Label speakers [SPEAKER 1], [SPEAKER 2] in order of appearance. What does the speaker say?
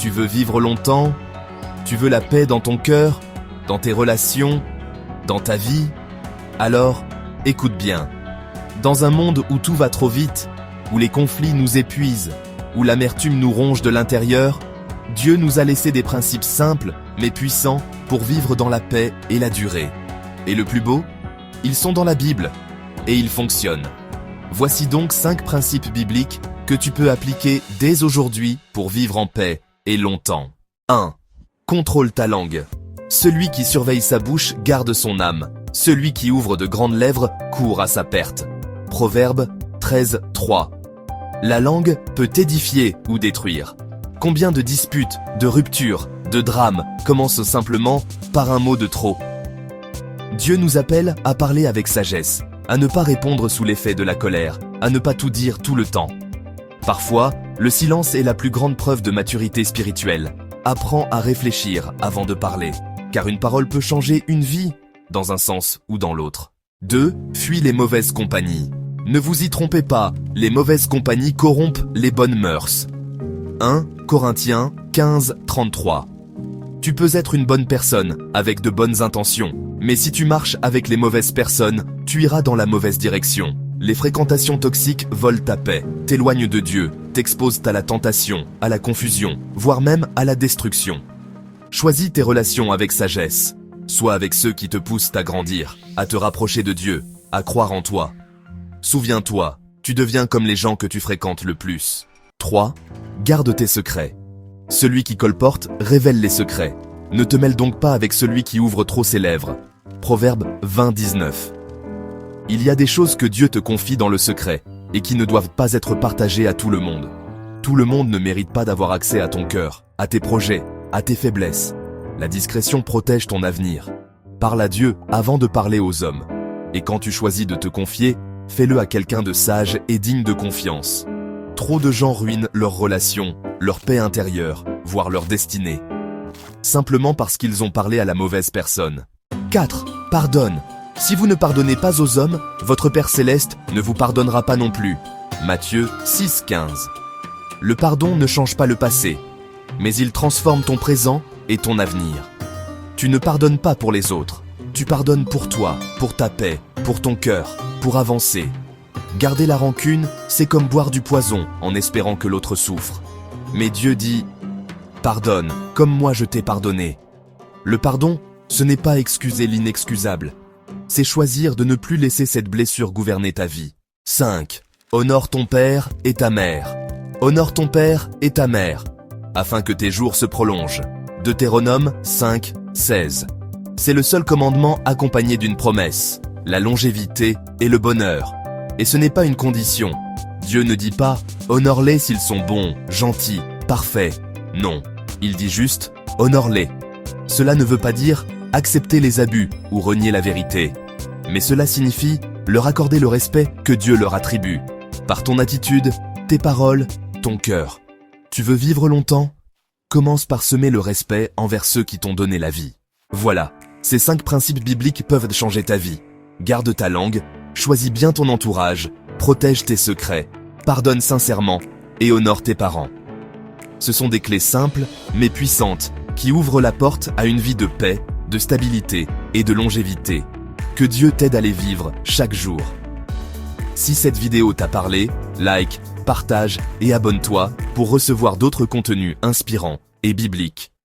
[SPEAKER 1] Tu veux vivre longtemps? Tu veux la paix dans ton cœur, dans tes relations, dans ta vie? Alors, écoute bien. Dans un monde où tout va trop vite, où les conflits nous épuisent, où l'amertume nous ronge de l'intérieur, Dieu nous a laissé des principes simples mais puissants pour vivre dans la paix et la durée. Et le plus beau? Ils sont dans la Bible et ils fonctionnent. Voici donc 5 principes bibliques que tu peux appliquer dès aujourd'hui pour vivre en paix et longtemps. 1. Contrôle ta langue. Celui qui surveille sa bouche garde son âme. Celui qui ouvre de grandes lèvres court à sa perte. Proverbe 13, 3. La langue peut édifier ou détruire. Combien de disputes, de ruptures, de drames commencent simplement par un mot de trop? Dieu nous appelle à parler avec sagesse, à ne pas répondre sous l'effet de la colère, à ne pas tout dire tout le temps. Parfois, le silence est la plus grande preuve de maturité spirituelle. Apprends à réfléchir avant de parler, car une parole peut changer une vie, dans un sens ou dans l'autre. 2. Fuis les mauvaises compagnies. Ne vous y trompez pas, les mauvaises compagnies corrompent les bonnes mœurs. 1 Corinthiens 15, 33. Tu peux être une bonne personne, avec de bonnes intentions, mais si tu marches avec les mauvaises personnes, tu iras dans la mauvaise direction. Les fréquentations toxiques volent ta paix, t'éloignent de Dieu, t'exposent à la tentation, à la confusion, voire même à la destruction. Choisis tes relations avec sagesse. Sois avec ceux qui te poussent à grandir, à te rapprocher de Dieu, à croire en toi. Souviens-toi, tu deviens comme les gens que tu fréquentes le plus. 3. Garde tes secrets. Celui qui colporte révèle les secrets. Ne te mêle donc pas avec celui qui ouvre trop ses lèvres. Proverbe 20, 19. Il y a des choses que Dieu te confie dans le secret et qui ne doivent pas être partagées à tout le monde. Tout le monde ne mérite pas d'avoir accès à ton cœur, à tes projets, à tes faiblesses. La discrétion protège ton avenir. Parle à Dieu avant de parler aux hommes. Et quand tu choisis de te confier, fais-le à quelqu'un de sage et digne de confiance. Trop de gens ruinent leurs relations, leur paix intérieure, voire leur destinée. Simplement parce qu'ils ont parlé à la mauvaise personne. 4. Pardonne. Si vous ne pardonnez pas aux hommes, votre Père Céleste ne vous pardonnera pas non plus. Matthieu 6, 15. Le pardon ne change pas le passé, mais il transforme ton présent et ton avenir. Tu ne pardonnes pas pour les autres, tu pardonnes pour toi, pour ta paix, pour ton cœur, pour avancer. Garder la rancune, c'est comme boire du poison en espérant que l'autre souffre. Mais Dieu dit « Pardonne, comme moi je t'ai pardonné ». Le pardon, ce n'est pas excuser l'inexcusable. C'est choisir de ne plus laisser cette blessure gouverner ta vie. 5. Honore ton père et ta mère. Honore ton père et ta mère, afin que tes jours se prolongent. Deutéronome 5, 16. C'est le seul commandement accompagné d'une promesse, la longévité et le bonheur. Et ce n'est pas une condition. Dieu ne dit pas « honore-les s'ils sont bons, gentils, parfaits ». Non, il dit juste « honore-les ». Cela ne veut pas dire accepter les abus ou renier la vérité. Mais cela signifie leur accorder le respect que Dieu leur attribue. Par ton attitude, tes paroles, ton cœur. Tu veux vivre longtemps? Commence par semer le respect envers ceux qui t'ont donné la vie. Voilà, ces 5 principes bibliques peuvent changer ta vie. Garde ta langue, choisis bien ton entourage, protège tes secrets, pardonne sincèrement et honore tes parents. Ce sont des clés simples mais puissantes qui ouvrent la porte à une vie de paix, de stabilité et de longévité. Que Dieu t'aide à les vivre chaque jour. Si cette vidéo t'a parlé, like, partage et abonne-toi pour recevoir d'autres contenus inspirants et bibliques.